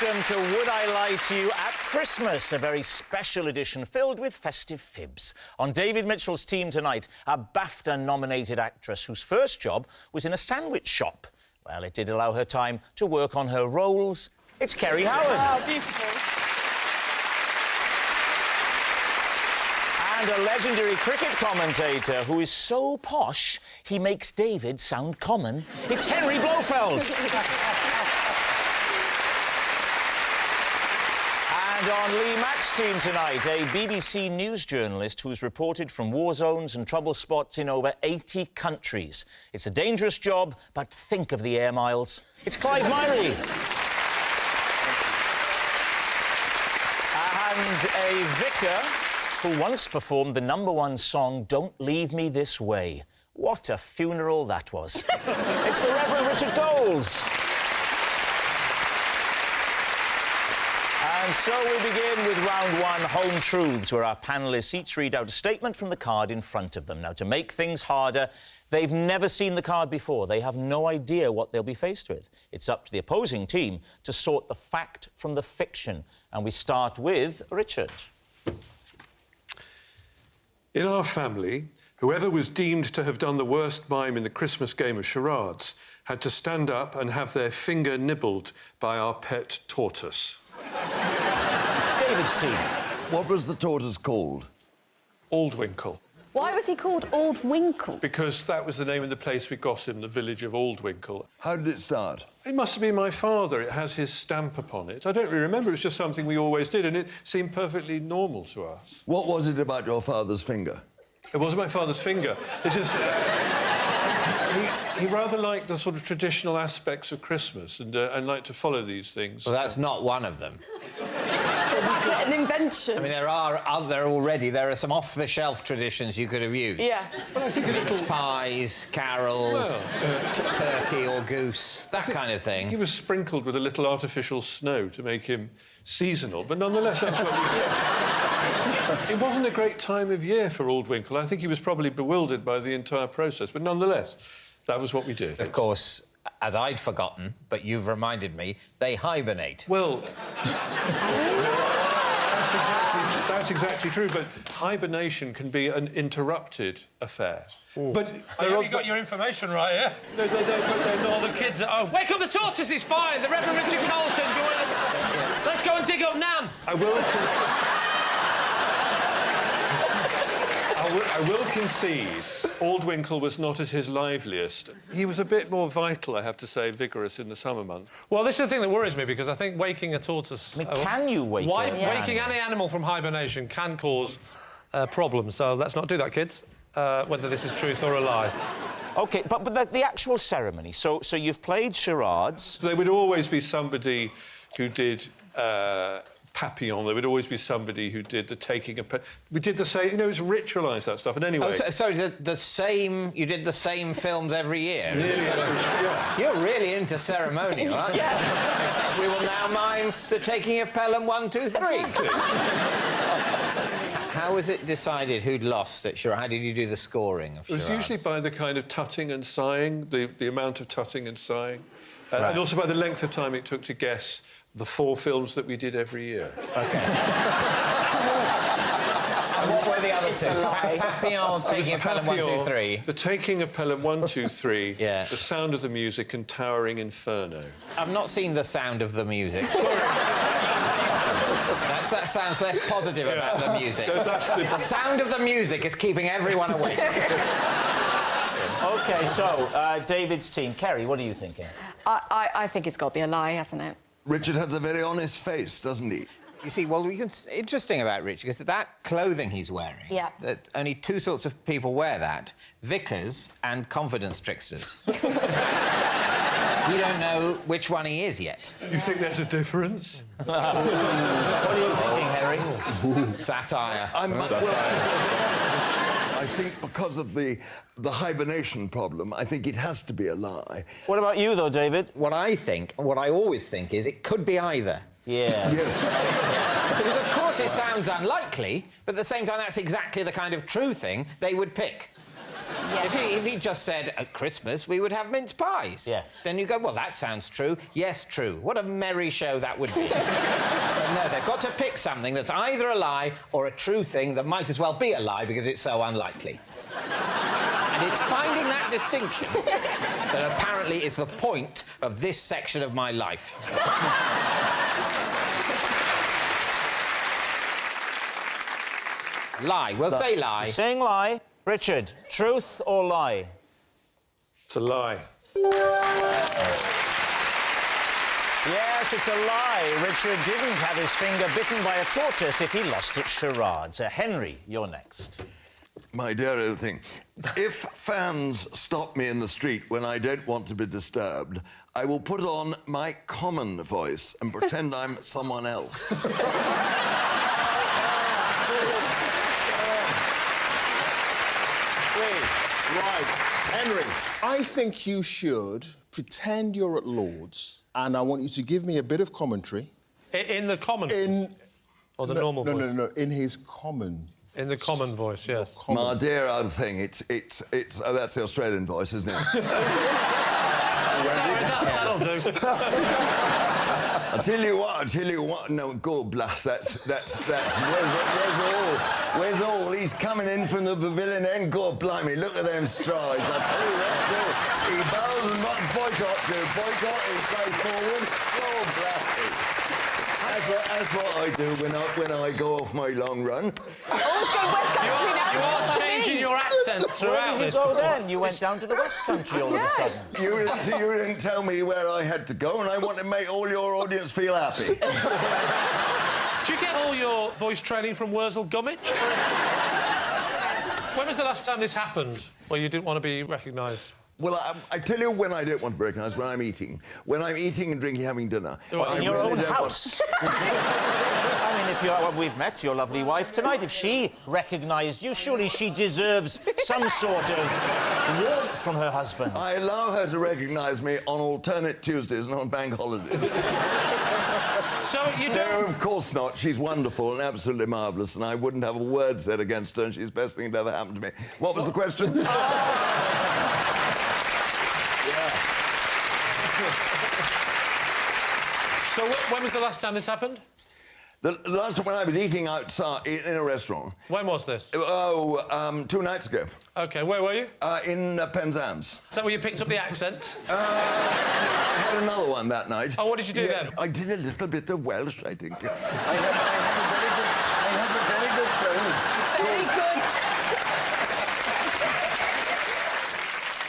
welcome to Would I Lie to You at Christmas, a very special edition filled with festive fibs. On David Mitchell's team tonight, a BAFTA-nominated actress whose first job was in a sandwich shop. Well, it did allow her time to work on her roles. It's Kerry Howard. Oh, beautiful. And a legendary cricket commentator who is so posh, he makes David sound common. It's Henry Blofeld. And on Lee Mack's team tonight, a BBC News journalist who's reported from war zones and trouble spots in over 80 countries. It's a dangerous job, but think of the air miles. It's Clive Myrie. And a vicar who once performed the #1 song, Don't Leave Me This Way. What a funeral that was. It's the Reverend Richard Coles. And so we begin with round one, Home Truths, where our panellists each read out a statement from the card in front of them. Now, to make things harder, they've never seen the card before. They have no idea what they'll be faced with. It's up to the opposing team to sort the fact from the fiction. And we start with Richard. In our family, whoever was deemed to have done the worst mime in the Christmas game of charades had to stand up and have their finger nibbled by our pet tortoise. David's team. What was the tortoise called? Aldwinkle. Why was he called Aldwinkle? Because that was the name of the place we got him, the village of Aldwinkle. How did it start? It must have been my father. It has his stamp upon it. I don't really remember. It was just something we always did, and it seemed perfectly normal to us. What was it about your father's finger? It wasn't my father's finger. It just... he rather liked the sort of traditional aspects of Christmas and liked to follow these things. Well, that's not one of them. That's an invention. I mean, there are some off-the-shelf traditions you could have used. Yeah. But I think a little... Pies, carols, turkey or goose, that kind of thing. He was sprinkled with a little artificial snow to make him seasonal, but nonetheless, that's what we did. It wasn't a great time of year for Aldwinkle. I think he was probably bewildered by the entire process, but nonetheless, that was what we did. Of course, as I'd forgotten, but you've reminded me, they hibernate. Well... That's exactly true, but hibernation can be an interrupted affair. Ooh. But you got your information right, yeah? All the kids at home. Wake up the tortoise, he's fine. The Reverend Richard Cole says go in. Let's go and dig up Nam. I will concede Aldwinkle was not at his liveliest. He was a bit more vital, I have to say, vigorous in the summer months. Well, this is the thing that worries me, because I think waking a tortoise... I mean, can you wake Waking any animal from hibernation can cause problems, so let's not do that, kids, whether this is truth or a lie. OK, but the actual ceremony, so you've played charades... There would always be somebody who did... Papillon, there would always be somebody who did the taking of... We did the same... You know, it's ritualised, that stuff, and anyway... Oh, sorry, the same... You did the same films every year? Yeah. You're really into ceremonial, aren't you? Yeah. We will now mime the taking of Pelham 1, 2, 3. How was it decided who'd lost at charades? How did you do the scoring of charades? It was usually by the kind of tutting and sighing, the amount of tutting and sighing, and also by the length of time it took to guess the 4 films that we did every year. OK. And what were the other two? Papillon, Taking of Pelham 1, 2, 3. The Taking of Pelham 1, 2, 3. Yeah. The Sound of the Music and Towering Inferno. I've not seen The Sound of the Music. That sounds less positive about the music. The sound of the music is keeping everyone awake. OK, so, David's team. Kerry, what are you thinking? I think it's got to be a lie, hasn't it? Richard has a very honest face, doesn't he? You see, well, interesting about Richard, because that clothing he's wearing... Yeah. That only 2 sorts of people wear that. Vicars and confidence tricksters. We don't know which one he is yet. You think there's a difference? What are you thinking, Harry? Satire. I think because of the hibernation problem, I think it has to be a lie. What about you, though, David? What I always think is it could be either. Yeah. Yes. Because, of course, it sounds unlikely, but at the same time, that's exactly the kind of true thing they would pick. Yes. If he just said, at Christmas, we would have mince pies. Yes. Then you go, well, that sounds true. Yes, true. What a merry show that would be. But no, they've got to pick something that's either a lie or a true thing that might as well be a lie because it's so unlikely. And it's finding that distinction that apparently is the point of this section of my life. Lie. We'll say lie. You're saying lie. Richard, truth or lie? It's a lie. Yes, it's a lie. Richard didn't have his finger bitten by a tortoise if he lost at charades. Henry, you're next. My dear old thing, if fans stop me in the street when I don't want to be disturbed, I will put on my common voice and pretend I'm someone else. Right, Henry, I think you should pretend you're at Lord's, and I want you to give me a bit of commentary. In the common... Or the normal voice? No, in his common... In the common voice, yes. My dear old thing, it's oh, that's the Australian voice, isn't it? That'll do. I tell you what, no, God bless, that's, where's all? He's coming in from the pavilion end, God blimey, look at them strides, I tell you what, God, he bows and what boycott is go forward, God bless him. That's what I do when I go off my long run. Always go West Country now. You are changing your accent Where throughout did you this. go then? You went down to the West Country all of a sudden. You didn't tell me where I had to go, and I want to make all your audience feel happy. Do you get all your voice training from Wurzel Gummidge? When was the last time this happened, where you didn't want to be recognised? Well, I tell you when I don't want to be recognised, when I'm eating. When I'm eating and drinking, having dinner. In your own house. I mean, we've met your lovely wife tonight. If she recognised you, surely she deserves some sort of warmth from her husband. I allow her to recognise me on alternate Tuesdays and on bank holidays. So you don't... No, of course not. She's wonderful and absolutely marvellous, and I wouldn't have a word said against her, and she's the best thing that ever happened to me. What was the question? So when was the last time this happened? The last time when I was eating outside in a restaurant. When was this? 2 nights ago. OK, where were you? In Penzance. Is that where you picked up the accent? I had another one that night. Oh, what did you do then? I did a little bit of Welsh, I think. I had a very good friend. Very good.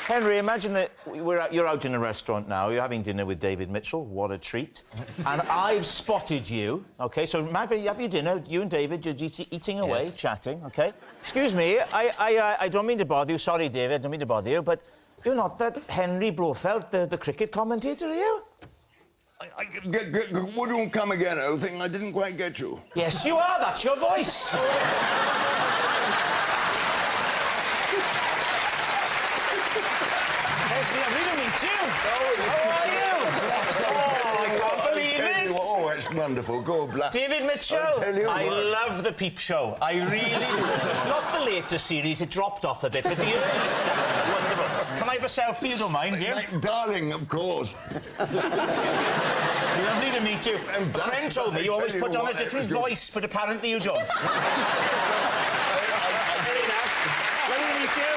Henry, imagine that you're out in a restaurant now, you're having dinner with David Mitchell, what a treat, and I've spotted you, OK, so Matt, you have your dinner, you and David, you're eating away, chatting, OK? Excuse me, I don't mean to bother you, sorry, David, I don't mean to bother you, but you're not that Henry Blofeld, the cricket commentator, are you? Would you come again, old thing? I didn't quite get you. Yes, you are, that's your voice. It's lovely to meet you. How are you? Oh, I can't believe it. Oh, it's wonderful. God bless. David Mitchell, I love the Peep Show. I really do. Not the later series, it dropped off a bit, but the early stuff, wonderful. Can I have a selfie, you don't mind, dear? Darling, of course. Lovely to meet you. A friend told me you always put on a different voice, but apparently you don't. Very nice. Lovely to meet you.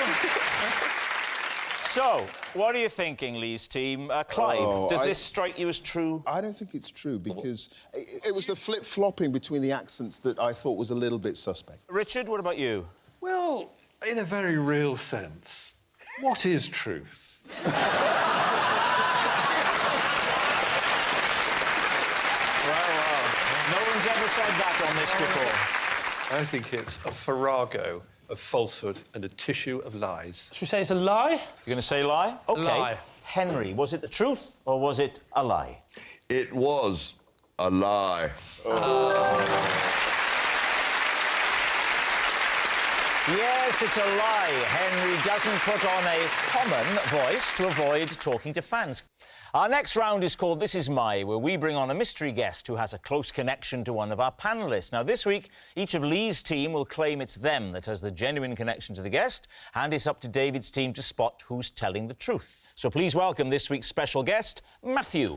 So, what are you thinking, Lee's team? Clive, does this strike you as true? I don't think it's true, because it was the flip-flopping between the accents that I thought was a little bit suspect. Richard, what about you? Well, in a very real sense, what is truth? Well. No one's ever said that on this before. I think it's a farrago of falsehood and a tissue of lies. Should we say it's a lie? You're going to say lie? OK. Lie. Henry, was it the truth or was it a lie? It was a lie. Yes, it's a lie. Henry doesn't put on a common voice to avoid talking to fans. Our next round is called This Is My, where we bring on a mystery guest who has a close connection to one of our panellists. Now, this week, each of Lee's team will claim it's them that has the genuine connection to the guest, and it's up to David's team to spot who's telling the truth. So please welcome this week's special guest, Matthew.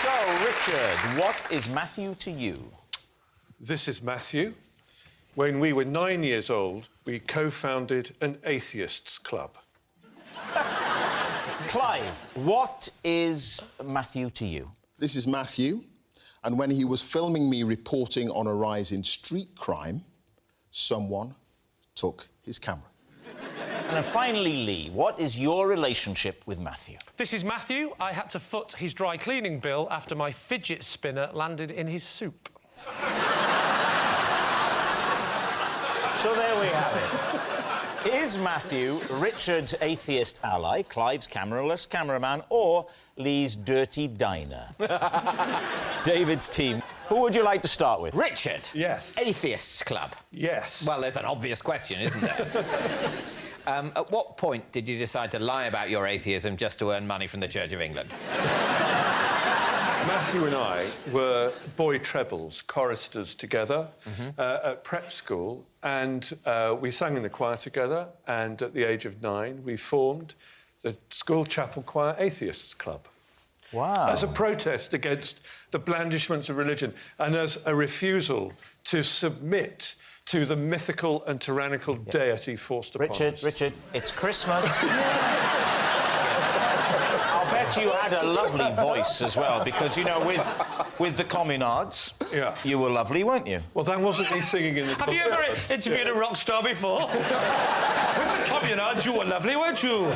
So, Richard, what is Matthew to you? This is Matthew. When we were 9 years old, we co-founded an atheists club. Clive, what is Matthew to you? This is Matthew, and when he was filming me reporting on a rise in street crime, someone took his camera. And then finally, Lee, what is your relationship with Matthew? This is Matthew. I had to foot his dry cleaning bill after my fidget spinner landed in his soup. So there we have it. Is Matthew Richard's atheist ally, Clive's cameraless cameraman, or Lee's dirty diner? David's team. Who would you like to start with? Richard. Yes. Atheists Club. Yes. Well, there's an obvious question, isn't there? At what point did you decide to lie about your atheism just to earn money from the Church of England? Matthew and I were boy trebles, choristers together at prep school, and we sang in the choir together, and at the age of 9, we formed the School Chapel Choir Atheists Club. Wow. As a protest against the blandishments of religion and as a refusal to submit to the mythical and tyrannical deity forced upon us. Richard, it's Christmas. I'll bet you had a lovely voice as well, because, you know, with the Communards, you were lovely, weren't you? Well, that wasn't me singing in the... Have you ever interviewed a rock star before? With the Communards, you were lovely, weren't you?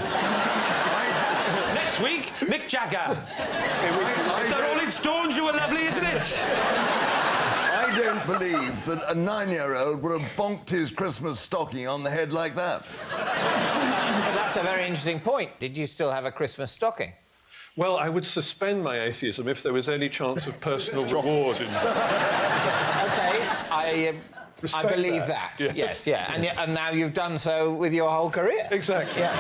Next week, Mick Jagger. With the Rolling Stones, you were lovely, isn't it? I don't believe that a 9-year-old would have bonked his Christmas stocking on the head like that. Well, that's a very interesting point. Did you still have a Christmas stocking? Well, I would suspend my atheism if there was any chance of personal reward in OK, I believe that. Yes, yeah. And now you've done so with your whole career. Exactly. Yeah.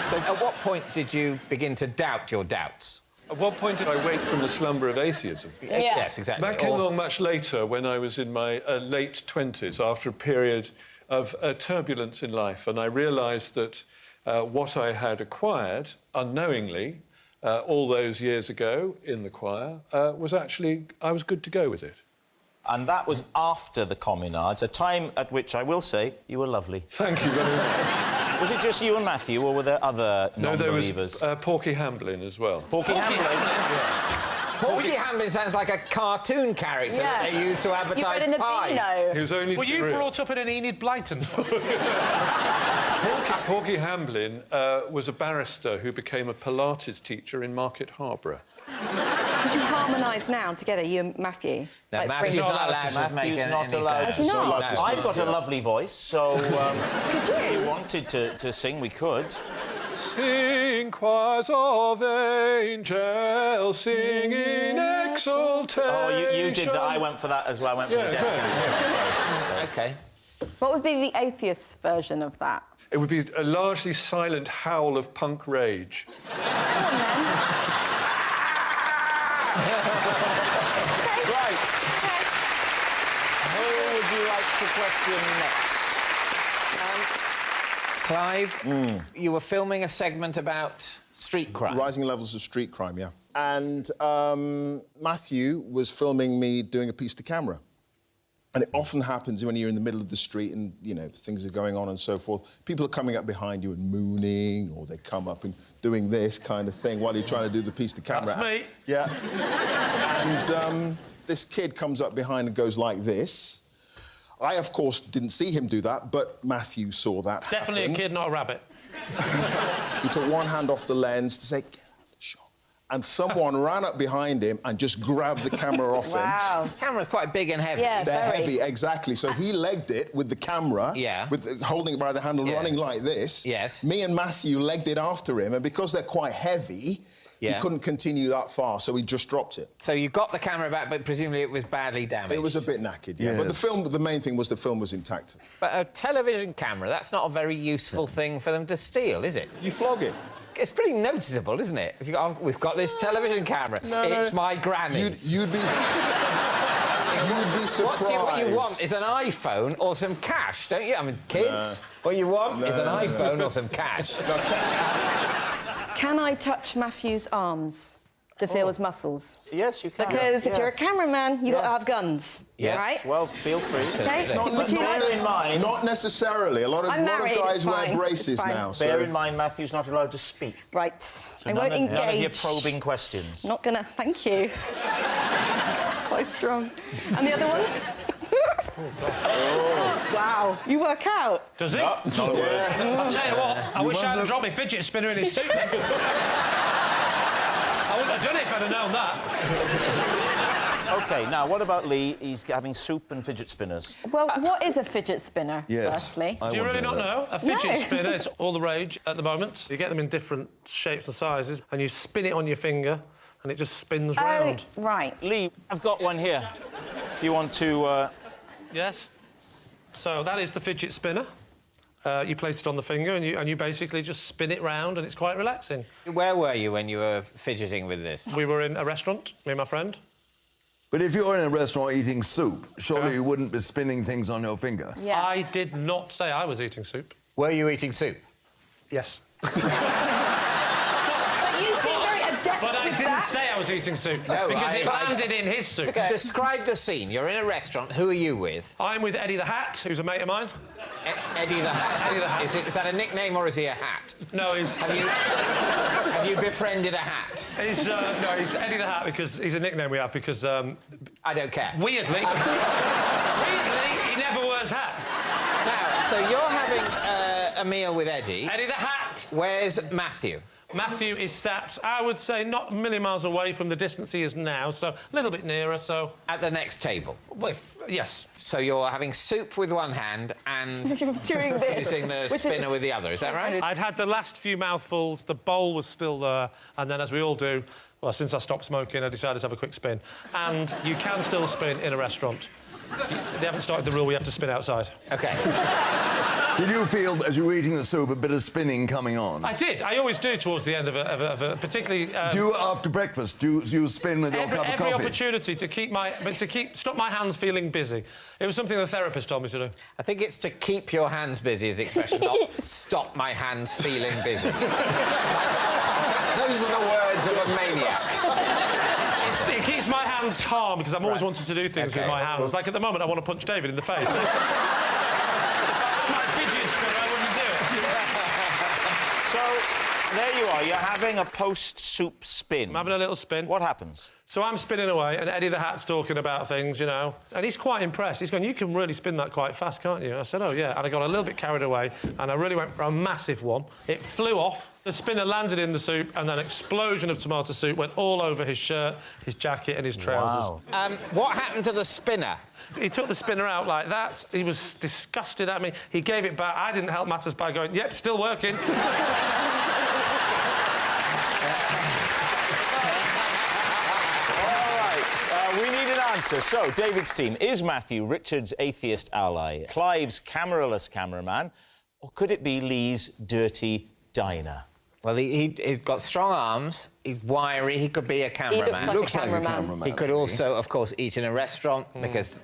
So at what point did you begin to doubt your doubts? At what point did I wake from the slumber of atheism? Yeah. Yes, exactly. That came along much later, when I was in my late 20s, after a period of turbulence in life, and I realised that what I had acquired unknowingly all those years ago in the choir was actually... I was good to go with it. And that was after the Communards, a time at which, I will say, you were lovely. Thank you very much. Was it just you and Matthew, or were there other non-believers? No, there was Porky Hamblin as well. Porky Hamblin? Porky Hamblin sounds like a cartoon character that they used to advertise You read in the pies. Beano. He was only Were you real. brought up in an Enid Blyton? Porky Hamblin was a barrister who became a Pilates teacher in Market Harborough. Could you harmonise now together, you and Matthew? No, Like, Matthew's bring- not allowed to make Matthew's any not allowed sound. to sing. Not? No. I've got a lovely voice, so Could if you? we wanted to sing, we could. Sing choirs of angels, sing in exultation. Oh, you did that. I went for that as well. I went for the desk. OK. What would be the atheist version of that? It would be a largely silent howl of punk rage. Right. Who would you like to question next? Clive, you were filming a segment about street crime. Rising levels of street crime, yeah. And Matthew was filming me doing a piece to camera. And it often happens when you're in the middle of the street and, you know, things are going on and so forth. People are coming up behind you and mooning, or they come up and doing this kind of thing while you're trying to do the piece to camera. That's me. Yeah. And this kid comes up behind and goes like this. I, of course, didn't see him do that, but Matthew saw that Definitely happen. a kid, not a rabbit. He took one hand off the lens to say, "Get out the shot." And someone ran up behind him and just grabbed the camera off him. Wow. The camera's quite big and heavy. Yeah, They're very. heavy, exactly. So he legged it with the camera, holding it by the handle, Yeah. running like this. Yes. Me and Matthew legged it after him, and because they're quite heavy, Yeah. He couldn't continue that far, so he just dropped it. So you got the camera back, but presumably it was badly damaged. It was a bit knackered, yeah. But the main thing was the film was intact. But a television camera, that's not a very useful thing for them to steal, is it? You flog it. It's pretty noticeable, isn't it? If you go, we've got this television camera. It's my granny's. You'd be surprised. What you want is an iPhone or some cash, don't you? I mean, kids, what you want is an iPhone or some cash. Can I touch Matthew's arms to feel his muscles? Yes, you can. Because if you're a cameraman, you've got to have guns. Yes. Right? Well, feel free. Okay. But bear in mind... Not necessarily. A lot of married, guys it's wear fine, braces it's fine. now. Bear So. in mind, Matthew's not allowed to speak. Right. So I won't engage. None of your probing questions. Not gonna. Thank you. Quite strong. And the other one? Wow. You work out. Does he? Not a word. I'll tell you what, I wish I hadn't dropped my fidget spinner in his suit then. I wouldn't have done it if I'd have known that. OK, now, what about Lee? He's having soup and fidget spinners. Well, what is a fidget spinner, firstly? Do you really not know? A fidget spinner, it's all the rage at the moment. You get them in different shapes and sizes, and you spin it on your finger, and it just spins round. Right. Lee, I've got one here. If you want to... Yes. So that is the fidget spinner. You place it on the finger and you basically just spin it round and it's quite relaxing. Where were you when you were fidgeting with this? We were in a restaurant, me and my friend. But if you're in a restaurant eating soup, surely you wouldn't be spinning things on your finger. Yeah. I did not say I was eating soup. Were you eating soup? Yes. But you seem very adept But I with didn't that. say I was eating soup No, because it landed in his soup. Describe the scene. You're in a restaurant. Who are you with? I'm with Eddie the Hat, who's a mate of mine. Eddie the Hat. Eddie the Hat. Is that a nickname or is he a hat? No, he's... Have you befriended a hat? He's he's Eddie the Hat because he's a nickname we have because I don't care. weirdly, he never wears hats. Now, so you're having a meal with Eddie. Eddie the Hat. Where's Matthew? Matthew is sat, I would say, not a million miles away from the distance he is now, so a little bit nearer. So At the next table. well, yes. So you're having soup with one hand and Doing this. using the spinner with the other. Is that right? I'd had the last few mouthfuls, the bowl was still there, and then, as we all do, well, since I stopped smoking, I decided to have a quick spin. And you can still spin in a restaurant. They haven't started the rule we have to spin outside. OK. Did you feel, as you were eating the soup, a bit of spinning coming on? I did. I always do towards the end of a particularly... Do you, after breakfast, do you spin with your cup of every coffee? opportunity to stop my hands feeling busy. It was something the therapist told me to do. I think it's to keep your hands busy is the expression, not stop my hands feeling busy. Those are the words of a maniac. It keeps my hands calm because I'm always wanting to do things with my hands. Like at the moment, I want to punch David in the face. My fidget spinner, I wouldn't do it. So, there you are. You're having a post-soup spin. I'm having a little spin. What happens? So I'm spinning away, and Eddie the Hat's talking about things, you know, and he's quite impressed. He's going, "You can really spin that quite fast, can't you?" I said, "Oh, yeah." And I got a little bit carried away, and I really went for a massive one. It flew off. The spinner landed in the soup, and then an explosion of tomato soup went all over his shirt, his jacket, and his trousers. Wow. What happened to the spinner? He took the spinner out like that. He was disgusted at me. He gave it back. I didn't help matters by going, "Yep, still working." We need an answer. So, David's team, is Matthew Richard's atheist ally, Clive's cameraless cameraman, or could it be Lee's dirty diner? Well, he's got strong arms, he's wiry, he could be a cameraman. He Looks like a cameraman. cameraman. He could also, of course, eat in a restaurant, because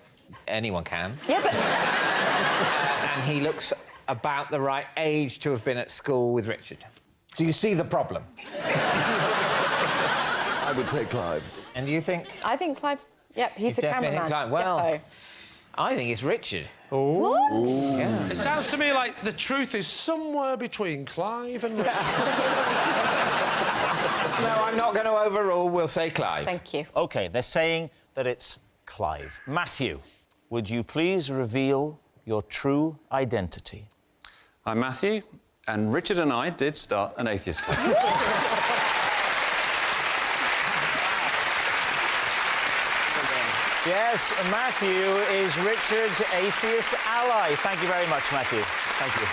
anyone can. Yeah, but... And he looks about the right age to have been at school with Richard. Do you see the problem? I would say Clive. And do you think... I think Clive... Yep, he's the definitely think cameraman. Clive. Well, Defo. I think it's Richard. What? Yeah. It sounds to me like the truth is somewhere between Clive and Richard. No, I'm not going to overrule. We'll say Clive. Thank you. OK, they're saying that it's Clive. Matthew, would you please reveal your true identity? I'm Matthew, and Richard and I did start an atheist club. Yes, Matthew is Richard's atheist ally. Thank you very much, Matthew. Thank you.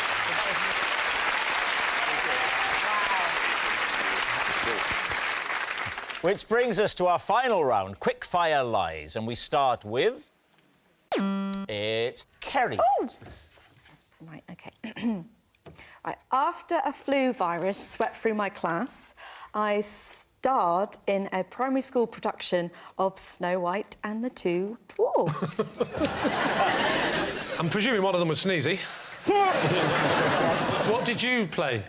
Which brings us to our final round, quick-fire lies. And we start with... It's Kerry. Oh! Right, OK. Right, after a flu virus swept through my class, I starred in a primary school production of Snow White and the Two Dwarfs. I'm presuming one of them was Sneezy. What did you play?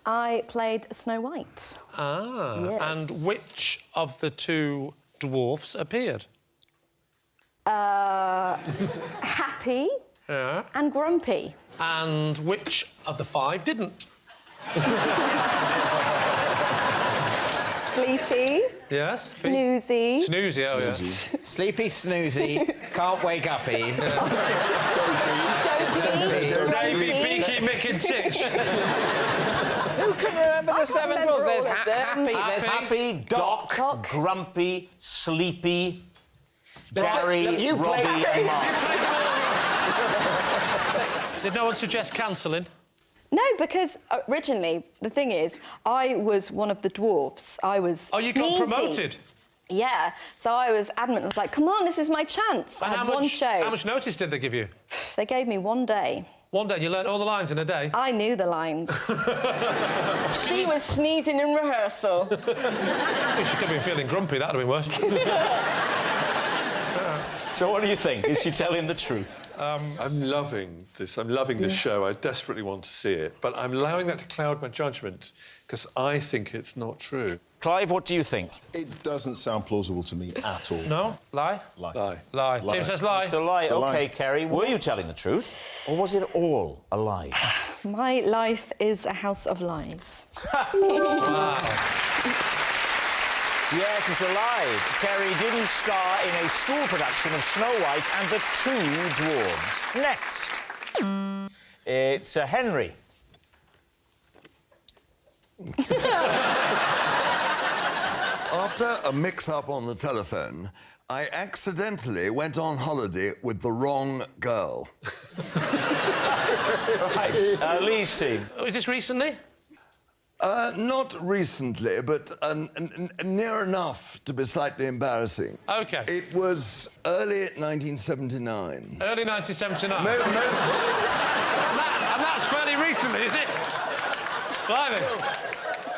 I played Snow White. Ah, yes. and which of the two dwarfs appeared? Happy Yeah. and grumpy. And which of the 5 didn't? Sleepy, Yes? snoozy, Snoozy, oh, yeah. Sleepy, snoozy, can't wake uppy. dopey, Davy, grumpy. Beaky, Mick and Titch. Who can remember the 7 remember dwarfs? There's all of them. Happy, there's Happy, Doc, Doc. Grumpy, Sleepy, Gary, look, you Robbie played- and Mark. Did no one suggest cancelling? No, because originally, the thing is, I was one of the dwarfs. I was Oh, you got sneezy. promoted? Yeah, so I was adamant. I was like, come on, this is my chance. I And had one show. How much notice did they give you? They gave me one day. One day, and you learnt all the lines in a day? I knew the lines. She was sneezing in rehearsal. Well, she could have been feeling grumpy, that would have been worse. So what do you think? Is she telling the truth? I'm loving this. I'm loving this show. I desperately want to see it. But I'm allowing that to cloud my judgment because I think it's not true. Clive, what do you think? It doesn't sound plausible to me at all. No? Lie? Lie. Lie. Tim says lie. It's a lie. It's a lie. OK, Kerry, were you telling the truth? Or was it all a lie? My life is a house of lies. Yes, it's a lie. Kerry didn't star in a school production of Snow White and the Two Dwarves. Next. It's Henry. After a mix-up on the telephone, I accidentally went on holiday with the wrong girl. Right, Lee's team. Was this recently? Not recently, but near enough to be slightly embarrassing. OK. It was early 1979. Early 1979. Most- And that's fairly recently, is it? Blimey.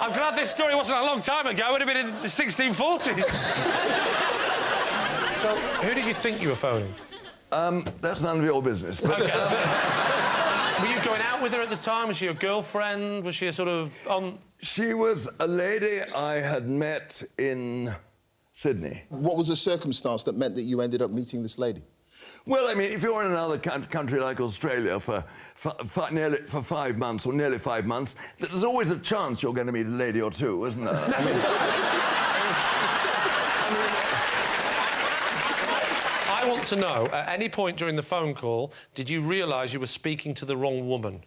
I'm glad this story wasn't a long time ago. It would have been in the 1640s. So, who did you think you were phoning? That's none of your business. But, OK. Were you going out with her at the time? Was she your girlfriend? Was she a sort of on... she was a lady I had met in Sydney. What was the circumstance that meant that you ended up meeting this lady? Well, I mean, if you're in another country like Australia for 5 months or nearly 5 months, there's always a chance you're going to meet a lady or two, isn't there? I mean, I want to know, at any point during the phone call, did you realise you were speaking to the wrong woman?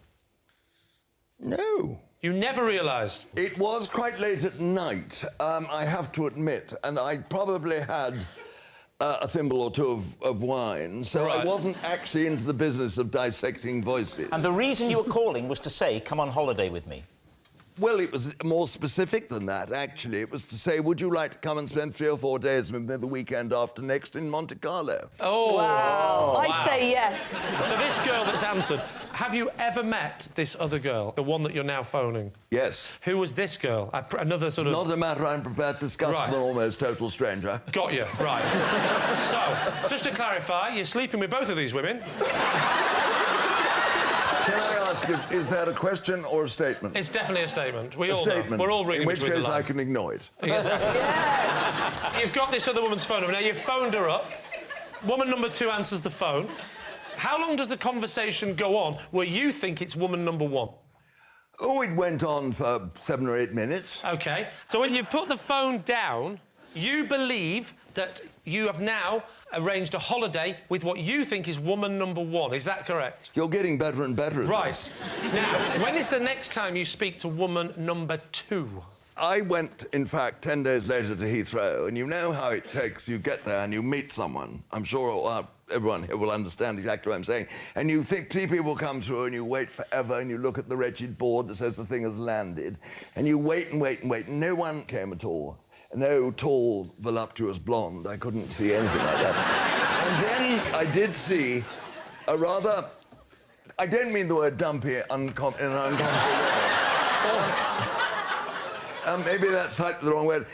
no. You never realised? It was quite late at night, I have to admit, and I probably had a thimble or two of wine, so Right. I wasn't actually into the business of dissecting voices. And the reason you were calling was to say, come on holiday with me. Well, it was more specific than that, actually. It was to say, would you like to come and spend 3 or 4 days with me the weekend after next in Monte Carlo? Oh, Wow. I say yes. So this girl that's answered, have you ever met this other girl, the one that you're now phoning? Yes. Who was this girl? Another sort of... Not a matter I'm prepared to discuss Right. with an almost total stranger. Got you, right. So, just to clarify, you're sleeping with both of these women. Can I ask, is that a question or a statement? It's definitely a statement. We A all know. statement. We're all reading In which between case the I lines. can ignore it. Exactly. You've got this other woman's phone number. Now, you've phoned her up. Woman number 2 answers the phone. How long does the conversation go on where you think it's woman number 1? Oh, it went on for 7 or 8 minutes. OK. So when you put the phone down, you believe that you have now arranged a holiday with what you think is woman number 1. Is that correct? You're getting better and better at Right. this. Now, when is the next time you speak to woman number 2? I went, in fact, 10 days later to Heathrow, and you know how it takes. You get there and you meet someone. I'm sure everyone here will understand exactly what I'm saying. And you see people come through and you wait forever and you look at the wretched board that says the thing has landed. And you wait and wait and wait, and no one came at all. No tall, voluptuous blonde. I couldn't see anything like that. And then I did see a rather... I don't mean the word dumpy in an uncomfortable way. Maybe that's slightly the wrong word.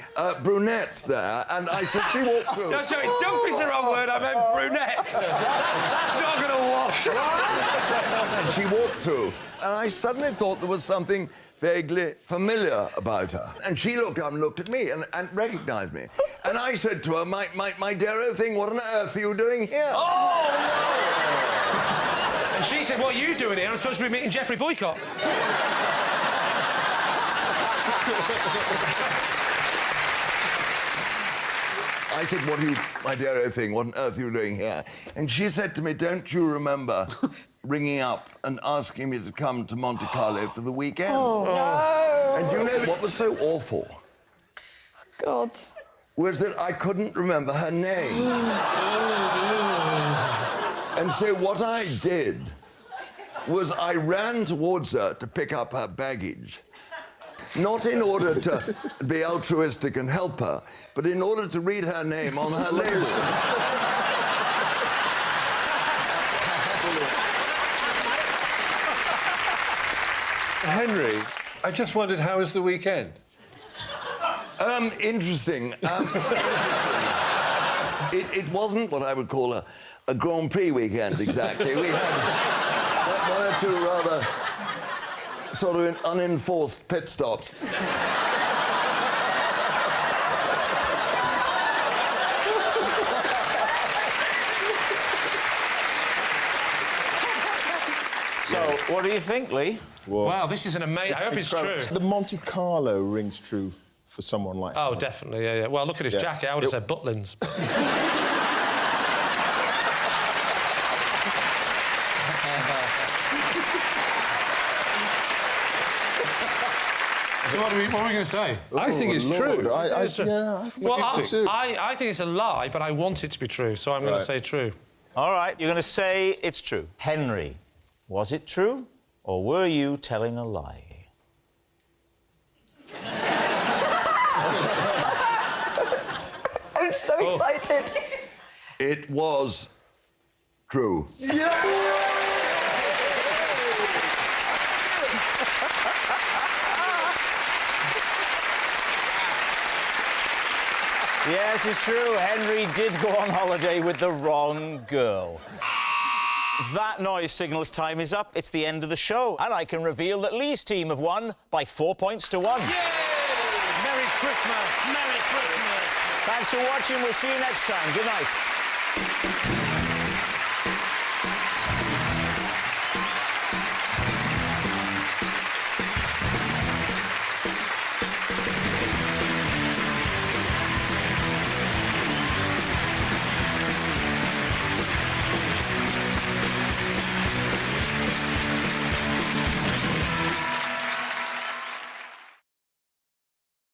Brunette there, and I said she walked through. No, sorry, dumpy's the wrong word. I meant brunette. That's not going to wash. And she walked through, and I suddenly thought there was something vaguely familiar about her. And she looked up and looked at me and recognised me. And I said to her, my dear old thing, what on earth are you doing here? Oh, no! And she said, what are you doing here? I'm supposed to be meeting Jeffrey Boycott. I said, my dear old thing, what on earth are you doing here? And she said to me, don't you remember ringing up and asking me to come to Monte Carlo for the weekend? Oh, no. And you know what was so awful? God. Was that I couldn't remember her name. And so what I did was I ran towards her to pick up her baggage. Not in order to be altruistic and help her, but in order to read her name on her label. Henry, I just wondered, how was the weekend? Interesting. It wasn't what I would call a Grand Prix weekend, exactly. We had one or two rather sort of unenforced pit stops. So, what do you think, Lee? Well, Wow, this is an amazing... I hope it's true. the Monte Carlo rings true for someone like Oh, that. definitely, yeah. Well, look at his jacket. I would have said Butlins. So what are we going to say? I think it's true. I think it's too. I think it's a lie, but I want it to be true, so I'm going to say true. All right, you're going to say it's true. Henry, was it true, or were you telling a lie? I'm so excited. It was true. Yes, it's true. Henry did go on holiday with the wrong girl. That noise signals time is up. It's the end of the show. And I can reveal that Lee's team have won by 4 points to 1. Yay! Merry Christmas! Merry Christmas! Thanks for watching. We'll see you next time. Good night.